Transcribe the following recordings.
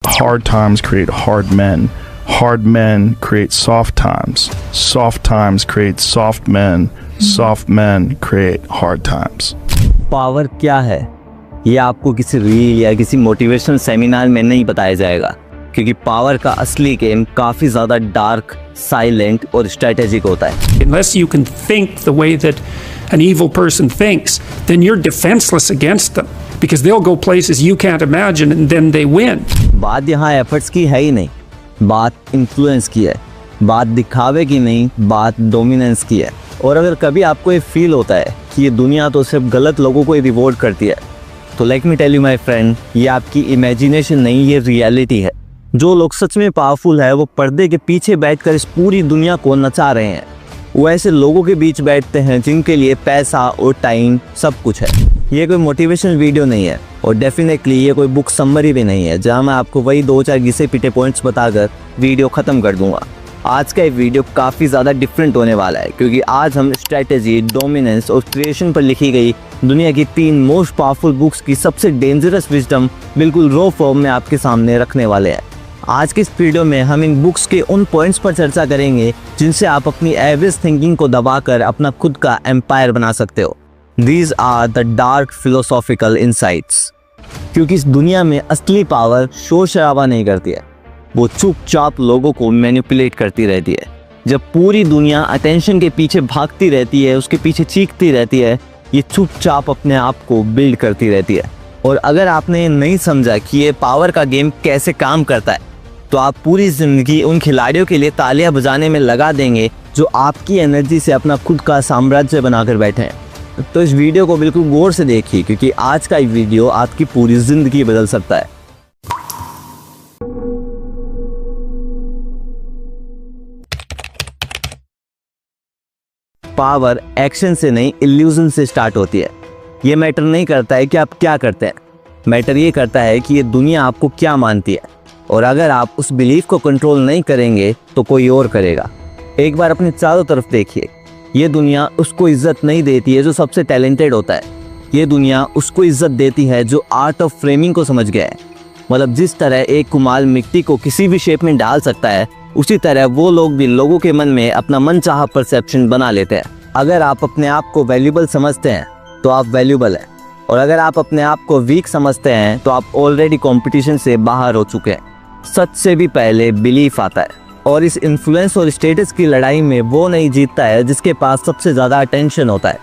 Hard times create hard men. Hard men create soft times. Soft times create soft men. Soft men create hard times. Power क्या है ये आपको किसी reel या किसी motivational seminar में नहीं बताया जाएगा, क्योंकि पावर का असली गेम काफी ज्यादा डार्क, साइलेंट और स्ट्रेटेजिक होता है। Unless you can think the way that an evil person thinks, then you're defenseless against them because they'll go places you can't imagine and then they win. बात यहाँ efforts की है ही नहीं, बात influence की है, बात दिखावे की नहीं, बात डोमिनेंस की है। और अगर कभी आपको ये फील होता है कि ये दुनिया तो सिर्फ गलत लोगों को ही रिवॉर्ड करती है, तो let me tell you my friend, ये आपकी इमेजिनेशन नहीं, ये रियलिटी है। जो लोग सच में पावरफुल है वो पर्दे के पीछे बैठकर इस पूरी दुनिया को नचा रहे हैं। वो ऐसे लोगों के बीच बैठते हैं जिनके लिए पैसा और टाइम सब कुछ है। ये कोई मोटिवेशनल वीडियो नहीं है और डेफिनेटली ये कोई बुक समरी भी नहीं है जहां मैं आपको वही 2-4 घिसे पीटे पॉइंट्स बताकर वीडियो ख़त्म कर दूंगा। आज का ये वीडियो काफ़ी ज़्यादा डिफरेंट होने वाला है, क्योंकि आज हम स्ट्रैटेजी, डोमिनेंस और क्रिएशन पर लिखी गई दुनिया की 3 मोस्ट पावरफुल बुक्स की सबसे डेंजरस विजडम बिल्कुल रॉ फॉर्म में आपके सामने रखने वाले हैं। आज की इस वीडियो में हम इन बुक्स के उन पॉइंट्स पर चर्चा करेंगे जिनसे आप अपनी एवरेज थिंकिंग को दबाकर अपना खुद का एम्पायर बना सकते हो। These are the dark philosophical insights। क्योंकि इस दुनिया में असली पावर शोर शराबा नहीं करती है, वो चुपचाप लोगों को मैनिपुलेट करती रहती है। जब पूरी दुनिया अटेंशन के पीछे भागती रहती है, उसके पीछे चीखती रहती है, ये चुपचाप अपने आप को बिल्ड करती रहती है। और अगर आपने नहीं समझा कि ये पावर का गेम कैसे काम करता है, तो आप पूरी ज़िंदगी उन खिलाड़ियों के लिए तालियां बजाने में लगा देंगे जो आपकी एनर्जी से अपना खुद का साम्राज्य बनाकर बैठे हैं। तो इस वीडियो को बिल्कुल गौर से देखिए, क्योंकि आज का ये वीडियो आपकी पूरी ज़िंदगी बदल सकता है। पावर एक्शन से नहीं, इल्यूजन से स्टार्ट होती है। ये मैटर नहीं करता है कि आप क्या करते हैं, मैटर ये करता है कि ये दुनिया आपको क्या मानती है। और अगर आप उस बिलीफ को कंट्रोल नहीं करेंगे तो कोई और करेगा। एक बार अपने चारों तरफ देखिए, ये दुनिया उसको इज्जत नहीं देती है जो सबसे टैलेंटेड होता है। ये दुनिया उसको इज्जत देती है जो आर्ट ऑफ फ्रेमिंग को समझ गया है। मतलब जिस तरह एक कुम्हार मिट्टी को किसी भी शेप में डाल सकता है, उसी तरह वो लोग भी लोगों के मन में अपना मनचाहा परसेप्शन बना लेते हैं। अगर आप अपने आप को वैल्यूबल समझते हैं तो आप वैल्यूबल हैं, और अगर आप अपने आप को वीक समझते हैं तो आप ऑलरेडी कंपटीशन से बाहर हो चुके हैं। सच से भी पहले बिलीफ आता है, और इस इन्फ्लुएंस और स्टेटस की लड़ाई में वो नहीं जीतता है जिसके पास सबसे ज़्यादा अटेंशन होता है,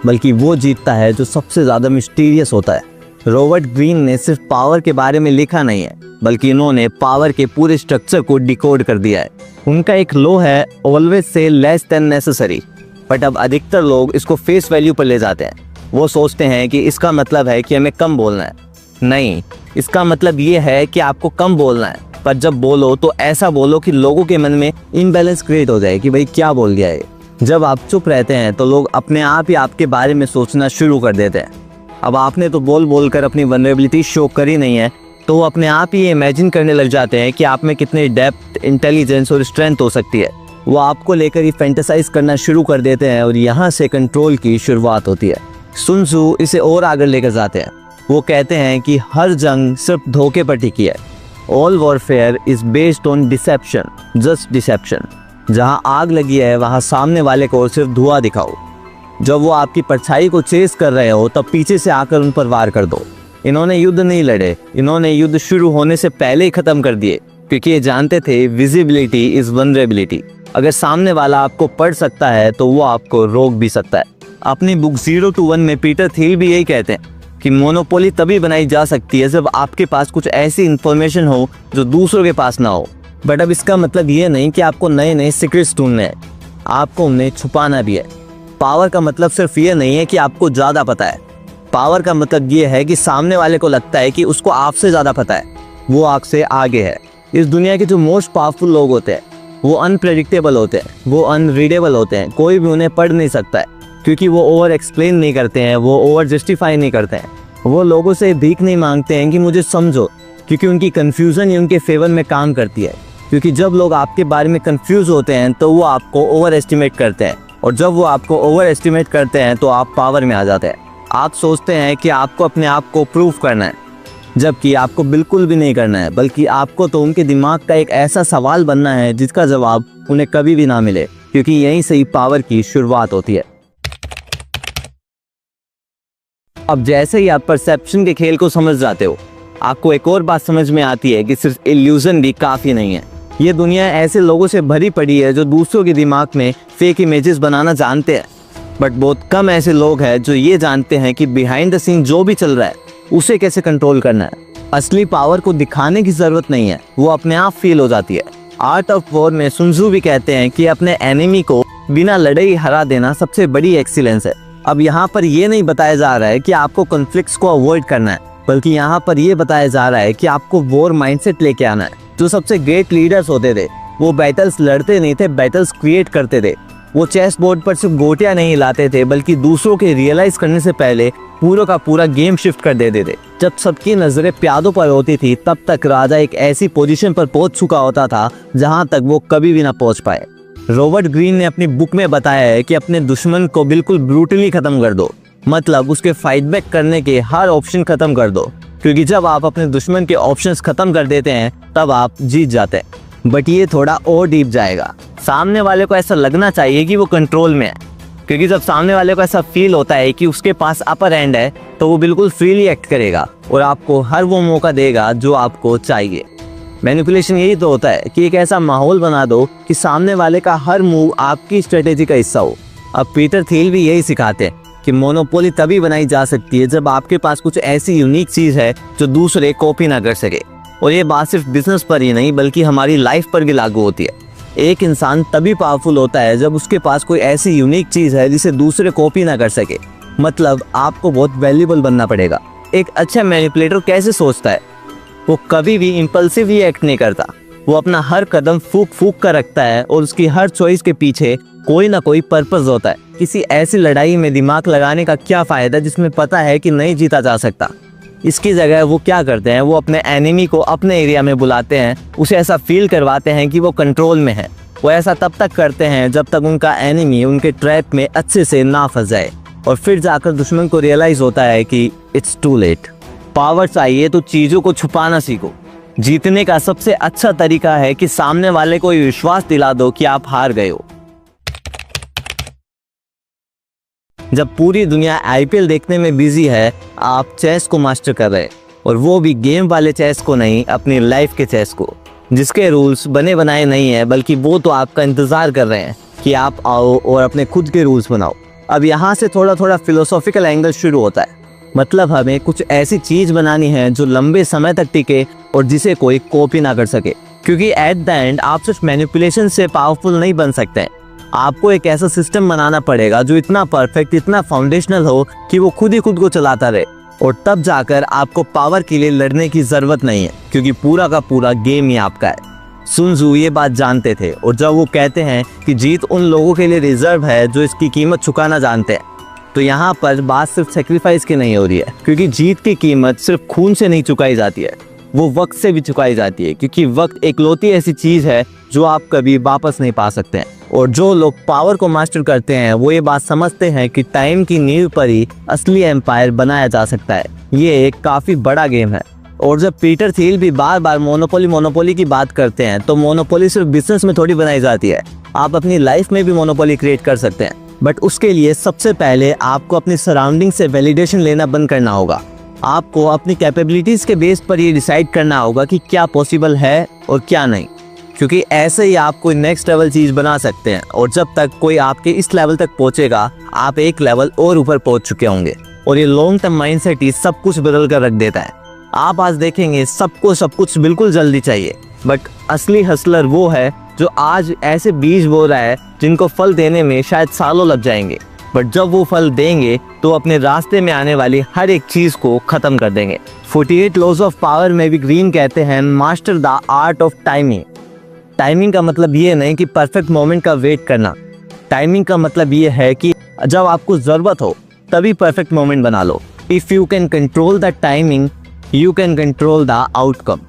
बल्कि वो जीतता है जो सबसे ज़्यादा मिस्टीरियस होता है। रॉबर्ट ग्रीन ने सिर्फ पावर के बारे में लिखा नहीं है, बल्कि इन्होंने पावर के पूरे स्ट्रक्चर को डिकोड कर दिया है। उनका एक लॉ है, always say less than necessary. But अब अधिकतर लोग इसको फेस वैल्यू पर ले जाते हैं। वो सोचते हैं कि इसका मतलब है कि हमें कम बोलना है। नहीं, इसका मतलब ये है कि आपको कम बोलना है, पर जब बोलो तो ऐसा बोलो कि लोगों के मन में इम्बैलेंस क्रिएट हो जाए कि भाई क्या बोल गया है। जब आप चुप रहते हैं तो लोग अपने आप ही आपके बारे में सोचना शुरू कर देते हैं। अब आपने तो बोल बोल कर अपनी वल्नरेबिलिटी शो करी नहीं है, तो वो अपने आप ही इमेजिन करने लग जाते हैं कि आप में कितनी डेप्थ, इंटेलिजेंस और स्ट्रेंथ हो सकती है। वो आपको लेकर ही फैंटेसाइज करना शुरू कर देते हैं, और यहाँ से कंट्रोल की शुरुआत होती है। सुन त्सू इसे और आगे लेकर जाते हैं। वो कहते हैं कि हर जंग सिर्फ धोखे पर टिकी है। All warfare is based on deception, just deception. जहाँ आग लगी है वहाँ सामने वाले को सिर्फ धुआं दिखाओ। जब वो आपकी परछाई को चेस कर रहे हो तब पीछे से आकर उन पर वार कर दो। इन्होंने युद्ध नहीं लड़े, इन्होंने युद्ध शुरू होने से पहले ही खत्म कर दिए, क्योंकि ये जानते थे विजिबिलिटी इज वल्नरेबिलिटी। अगर सामने वाला आपको पढ़ सकता है तो वो आपको रोक भी सकता है। अपनी बुक 0 to 1 में पीटर थिल भी यही कहते हैं कि मोनोपोली तभी बनाई जा सकती है जब आपके पास कुछ ऐसी इंफॉर्मेशन हो जो दूसरों के पास ना हो। बट अब इसका मतलब ये नहीं कि आपको नए नए सीक्रेट्स ढूंढने हैं, आपको उन्हें छुपाना भी है। पावर का मतलब सिर्फ ये नहीं है कि आपको ज़्यादा पता है। पावर का मतलब ये है कि सामने वाले को लगता है कि उसको आपसे ज़्यादा पता है, वो आपसे आगे है। इस दुनिया के जो मोस्ट पावरफुल लोग होते हैं वो अनप्रेडिक्टेबल होते हैं, वो अनरीडेबल होते हैं। कोई भी उन्हें पढ़ नहीं सकता है, क्योंकि वो ओवर एक्सप्लेन नहीं करते हैं, वो ओवर जस्टिफाई नहीं करते हैं। वो लोगों से भीख नहीं मांगते हैं कि मुझे समझो, क्योंकि उनकी कन्फ्यूज़न ही उनके फेवर में काम करती है। क्योंकि जब लोग आपके बारे में कंफ्यूज होते हैं तो वो आपको ओवर एस्टिमेट करते हैं, और जब वो आपको ओवर एस्टिमेट करते हैं तो आप पावर में आ जाते हैं। आप सोचते हैं कि आपको अपने आप को प्रूव करना है, जबकि आपको बिल्कुल भी नहीं करना है, बल्कि आपको तो उनके दिमाग का एक ऐसा सवाल बनना है जिसका जवाब उन्हें कभी भी ना मिले, क्योंकि यहीं से ही पावर की शुरुआत होती है। अब जैसे ही आप परसेप्शन के खेल को समझ जाते हो, आपको एक और बात समझ में आती है कि सिर्फ इल्यूजन भी काफ़ी नहीं है। ये दुनिया ऐसे लोगों से भरी पड़ी है जो दूसरों के दिमाग में फेक इमेजेस बनाना जानते हैं, बट बहुत कम ऐसे लोग हैं जो ये जानते हैं कि बिहाइंड द सीन जो भी चल रहा है उसे कैसे कंट्रोल करना है। असली पावर को दिखाने की ज़रूरत नहीं है, वो अपने आप फील हो जाती है। आर्ट ऑफ वॉर में सुन त्सू भी कहते हैं कि अपने एनिमी को बिना लड़े ही हरा देना सबसे बड़ी एक्सीलेंस है। अब यहाँ पर ये नहीं बताया जा रहा है कि आपको कॉन्फ्लिक्ट्स को अवॉइड करना है, बल्कि यहाँ पर ये बताया जा रहा है कि आपको वॉर माइंडसेट लेके आना है। जो सबसे ग्रेट लीडर्स होते थे वो बैटल्स लड़ते नहीं थे, बैटल्स क्रिएट करते थे। वो चेस बोर्ड पर सिर्फ गोटियां नहीं लाते थे, बल्कि दूसरों के रियलाइज करने से पहले पूरा का पूरा गेम शिफ्ट कर देते थे। जब सबकी नजरें प्यादों पर होती थी, तब तक राजा एक ऐसी पोजीशन पर पहुंच चुका होता था जहां तक वो कभी भी ना पहुंच पाए। रॉबर्ट ग्रीन ने अपनी बुक में बताया है कि अपने दुश्मन को बिल्कुल ब्रूटली खत्म कर दो, मतलब उसके फाइट बैक करने के हर ऑप्शन खत्म कर दो, क्योंकि जब आप अपने दुश्मन के ऑप्शंस खत्म कर देते हैं तब आप जीत जाते हैं। बट ये थोड़ा और डीप जाएगा। सामने वाले को ऐसा लगना चाहिए कि वो कंट्रोल में है, क्योंकि जब सामने वाले को ऐसा फील होता है कि उसके पास अपर हैंड है तो वो बिल्कुल फ्रीली एक्ट करेगा और आपको हर वो मौका देगा जो आपको चाहिए। मैनिपुलेशन यही तो होता है कि एक ऐसा माहौल बना दो कि सामने वाले का हर मूव आपकी स्ट्रेटेजी का हिस्सा हो। अब पीटर थियल भी यही सिखाते हैं कि मोनोपोली तभी बनाई जा सकती है जब आपके पास कुछ ऐसी यूनिक चीज है जो दूसरे कॉपी ना कर सके। और ये बात सिर्फ बिजनेस पर ही नहीं बल्कि हमारी लाइफ पर भी लागू होती है। एक इंसान तभी पावरफुल होता है जब उसके पास कोई ऐसी यूनिक चीज है जिसे दूसरे कॉपी ना कर सके, मतलब आपको बहुत वैल्यूएबल बनना पड़ेगा। एक अच्छा मैनिपुलेटर कैसे सोचता है? वो कभी भी इम्पल्सिवली एक्ट नहीं करता, वो अपना हर कदम फूक फूक कर रखता है और उसकी हर चॉइस के पीछे कोई ना कोई पर्पस होता है। किसी ऐसी लड़ाई में दिमाग लगाने का क्या फायदा जिसमें पता है कि नहीं जीता जा सकता। इसकी जगह वो क्या करते हैं, वो अपने एनिमी को अपने एरिया में बुलाते हैं, उसे ऐसा फील करवाते हैं कि वो कंट्रोल में है। वो ऐसा तब तक करते हैं जब तक उनका एनिमी उनके ट्रैप में अच्छे से ना फंस जाए, और फिर जाकर दुश्मन को रियलाइज होता है कि इट्स टू लेट। पावर चाहिए तो चीज़ों को छुपाना सीखो। जीतने का सबसे अच्छा तरीका है कि सामने वाले को ये विश्वास दिला दो कि आप हार गए हो। जब पूरी दुनिया आईपीएल देखने में बिजी है, आप चेस को मास्टर कर रहे हैं, और वो भी गेम वाले चेस को नहीं, अपनी लाइफ के चेस को, जिसके रूल्स बने बनाए नहीं है, बल्कि वो तो आपका इंतजार कर रहे हैं कि आप आओ और अपने खुद के रूल्स बनाओ। अब यहाँ से थोड़ा थोड़ा फिलोसॉफिकल एंगल शुरू होता है। मतलब हमें कुछ ऐसी चीज बनानी है जो लंबे समय तक टिके और जिसे कोई कॉपी ना कर सके, क्योंकि एट द एंड आप सिर्फ मैनिपुलेशन से पावरफुल नहीं बन सकते हैं। आपको एक ऐसा सिस्टम बनाना पड़ेगा जो इतना परफेक्ट, इतना फाउंडेशनल हो कि वो खुद ही खुद को चलाता रहे, और तब जाकर आपको पावर के लिए लड़ने की जरूरत नहीं है, क्योंकि पूरा का पूरा गेम ही आपका है। सुन त्सू ये बात जानते थे, और जब वो कहते हैं कि जीत उन लोगों के लिए रिजर्व है जो इसकी कीमत चुकाना जानते हैं, तो यहाँ पर बात सिर्फ सेक्रीफाइस की नहीं हो रही है, क्योंकि जीत की कीमत सिर्फ खून से नहीं चुकाई जाती है, वो वक्त से भी चुकाई जाती है, क्योंकि वक्त एकलौती ऐसी चीज है जो आप कभी वापस नहीं पा सकते हैं। और जो लोग पावर को मास्टर करते हैं वो ये बात समझते हैं कि टाइम की नींव पर ही असली एम्पायर बनाया जा सकता है। ये एक काफी बड़ा गेम है। और जब पीटर थियल भी बार बार मोनोपोली की बात करते हैं, तो मोनोपोली सिर्फ बिजनेस में थोड़ी बनाई जाती है, आप अपनी लाइफ में भी मोनोपोली क्रिएट कर सकते हैं। बट उसके लिए सबसे पहले आपको अपनी सराउंडिंग से वैलिडेशन लेना बंद करना होगा। आपको अपनी कैपेबिलिटीज के बेस पर ये डिसाइड करना होगा कि क्या पॉसिबल है और क्या नहीं, क्योंकि ऐसे ही आप कोई नेक्स्ट लेवल चीज बना सकते हैं। और जब तक कोई आपके इस लेवल तक पहुंचेगा, आप एक लेवल और ऊपर पहुंच चुके होंगे। और ये लॉन्ग टर्म माइंडसेट ही सब कुछ बदल कर रख देता है। आप आज देखेंगे सबको सब कुछ बिल्कुल जल्दी चाहिए, बट असली हसलर वो है जो आज ऐसे बीज बो रहा है जिनको फल देने में शायद सालों लग जाएंगे, बट जब वो फल देंगे तो अपने रास्ते में आने वाली हर एक चीज को खत्म कर देंगे। 48 लॉज ऑफ पावर में भी ग्रीन कहते हैं, master the art of timing. Timing का मतलब ये नहीं कि परफेक्ट मोमेंट का वेट करना। टाइमिंग का मतलब ये है कि जब आपको जरूरत हो तभी परफेक्ट मोमेंट बना लो। If you can control the timing, you can control the outcome.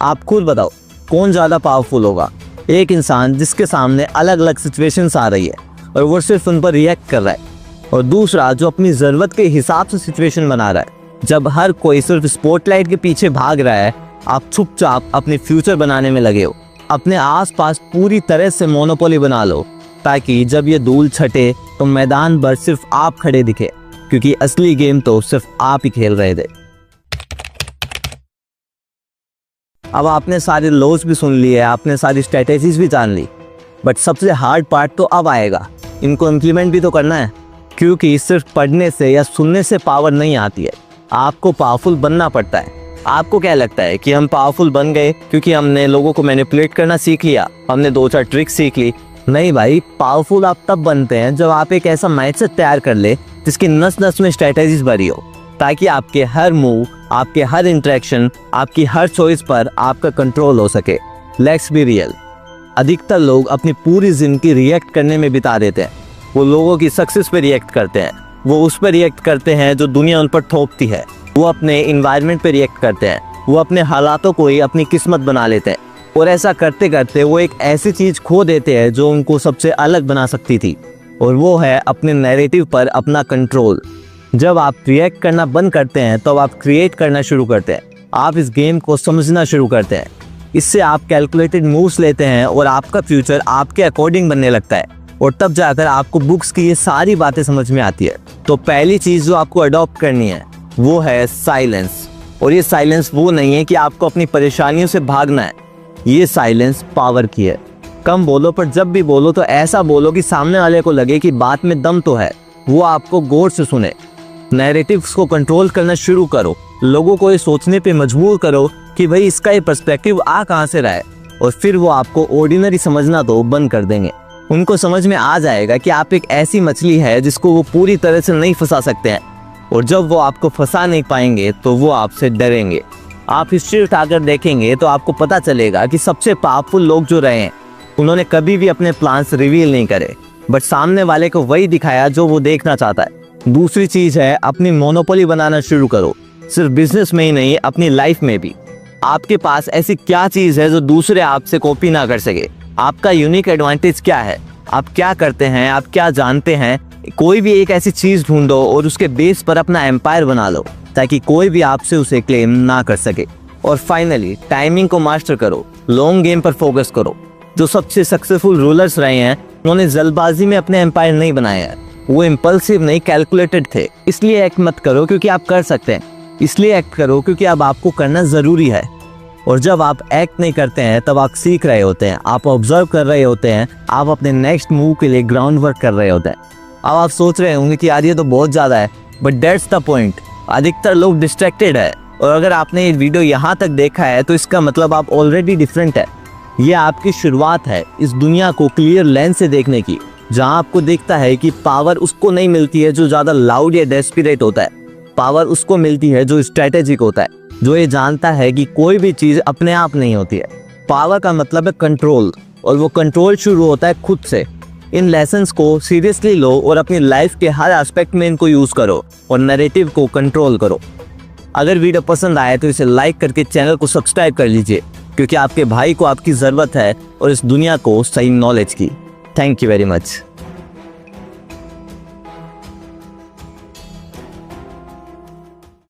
आप खुद बताओ कौन ज्यादा पावरफुल होगा? एक इंसान जिसके सामने अलग अलग सिचुएशंस आ रही है और वो सिर्फ उन पर रिएक्ट कर रहा है, और दूसरा जो अपनी जरूरत के हिसाब से सिचुएशन बना रहा है। जब हर कोई सिर्फ स्पॉटलाइट के पीछे भाग रहा है, आप चुपचाप अपने फ्यूचर बनाने में लगे हो। अपने आसपास पूरी तरह से मोनोपोली बना लो, ताकि जब ये धूल छटे तो मैदान भर सिर्फ आप खड़े दिखे, क्योंकि असली गेम तो सिर्फ आप ही खेल रहे थे। अब आपने सारे लॉज भी सुन लिए, आपने सारी स्ट्रेटेजीज भी जान ली, बट सबसे हार्ड पार्ट तो अब आएगा। इनको इम्प्लीमेंट भी तो करना है, क्योंकि सिर्फ पढ़ने से या सुनने से पावर नहीं आती है, आपको पावरफुल बनना पड़ता है। आपको क्या लगता है कि हम पावरफुल बन गए क्योंकि हमने लोगों को मैनिपुलेट करना सीख लिया, हमने 2-4 ट्रिक्स सीख ली? नहीं भाई, पावरफुल आप तब बनते हैं जब आप एक ऐसा माइंडसेट तैयार कर ले जिसकी नस नस में स्ट्रेटेजीज भरी हो, ताकि आपके हर मूव, आपके हर इंटरेक्शन, आपकी हर चॉइस पर आपका कंट्रोल हो सके। लेट्स बी रियल, अधिकतर लोग अपनी पूरी जिंदगी रिएक्ट करने में बिता देते हैं। वो लोगों की सक्सेस पे रिएक्ट करते हैं, वो उस पर रिएक्ट करते हैं जो दुनिया उन पर थोपती है, वो अपने इन्वायरमेंट पे रिएक्ट करते हैं, वो अपने हालातों को ही अपनी किस्मत बना लेते हैं, और ऐसा करते करते वो एक ऐसी चीज़ खो देते हैं जो उनको सबसे अलग बना सकती थी, और वो है अपने नैरेटिव पर अपना कंट्रोल। जब आप रिएक्ट करना बंद करते हैं तो आप क्रिएट करना शुरू करते हैं, आप इस गेम को समझना शुरू करते हैं। इससे आप कैलकुलेटेड मूव्स लेते हैं और आपका फ्यूचर आपके अकॉर्डिंग बनने लगता है, और तब जाकर आपको बुक्स की ये सारी बातें समझ में आती है। तो पहली चीज़ जो आपको अडॉप्ट करनी है वो है साइलेंस। और ये साइलेंस वो नहीं है कि आपको अपनी परेशानियों से भागना है, ये साइलेंस पावर की है। कम बोलो, पर जब भी बोलो तो ऐसा बोलो कि सामने वाले को लगे कि बात में दम तो है, वो आपको गौर से सुने। नैरेटिव्स को कंट्रोल करना शुरू करो, लोगों को ये सोचने पे मजबूर करो कि भाई इसका ये पर्सपेक्टिव आ कहाँ से रहा है, और फिर वो आपको ऑर्डिनरी समझना तो बंद कर देंगे। उनको समझ में आ जाएगा कि आप एक ऐसी मछली है जिसको वो पूरी तरह से नहीं फंसा सकते हैं, और जब वो आपको फंसा नहीं पाएंगे तो वो आपसे डरेंगे। आप हिस्ट्री उठाकर देखेंगे तो आपको पता चलेगा कि सबसे पावरफुल लोग जो रहे हैं, उन्होंने कभी भी अपने प्लान्स रिवील नहीं करे, बट सामने वाले को वही दिखाया जो वो देखना चाहता है। दूसरी चीज़ है, अपनी मोनोपोली बनाना शुरू करो, सिर्फ बिजनेस में ही नहीं, अपनी लाइफ में भी। आपके पास ऐसी क्या चीज़ है जो दूसरे आपसे कॉपी ना कर सके? आपका यूनिक एडवांटेज क्या है? आप क्या करते हैं, आप क्या जानते हैं? कोई भी एक ऐसी चीज़ ढूंढो और उसके बेस पर अपना एम्पायर बना लो, ताकि कोई भी आपसे उसे क्लेम ना कर सके। और फाइनली टाइमिंग को मास्टर करो, लॉन्ग गेम पर फोकस करो। जो सबसे सक्सेसफुल रूलर्स रहे हैं, उन्होंने जल्दबाजी में अपने एम्पायर नहीं बनाए हैं, वो इम्पल्सिव नहीं, कैलकुलेटेड थे। इसलिए एक्ट मत करो क्योंकि आप कर सकते हैं, इसलिए एक्ट करो क्योंकि अब आपको करना ज़रूरी है। और जब आप एक्ट नहीं करते हैं तब आप सीख रहे होते हैं, आप ऑब्जर्व कर रहे होते हैं, आप अपने नेक्स्ट मूव के लिए ग्राउंड वर्क कर रहे होते हैं। अब आप सोच रहे होंगे कि यार ये तो बहुत ज़्यादा है, बट दैट्स द पॉइंट। अधिकतर लोग डिस्ट्रैक्टेड है, और अगर आपने ये वीडियो यहाँ तक देखा है तो इसका मतलब आप ऑलरेडी डिफरेंट है। ये आपकी शुरुआत है इस दुनिया को क्लियर लेंस से देखने की, जहाँ आपको दिखता है कि पावर उसको नहीं मिलती है जो ज़्यादा लाउड या डेस्परेट होता है। पावर उसको मिलती है जो स्ट्रेटेजिक होता है, जो ये जानता है कि कोई भी चीज़ अपने आप नहीं होती है। पावर का मतलब है कंट्रोल, और वो कंट्रोल शुरू होता है खुद से। इन लेसन्स को सीरियसली लो और अपनी लाइफ के हर एस्पेक्ट में इनको यूज़ करो, और नैरेटिव को कंट्रोल करो। अगर वीडियो पसंद आए तो इसे लाइक करके चैनल को सब्सक्राइब कर लीजिए, क्योंकि आपके भाई को आपकी ज़रूरत है और इस दुनिया को सही नॉलेज की। Thank you very much.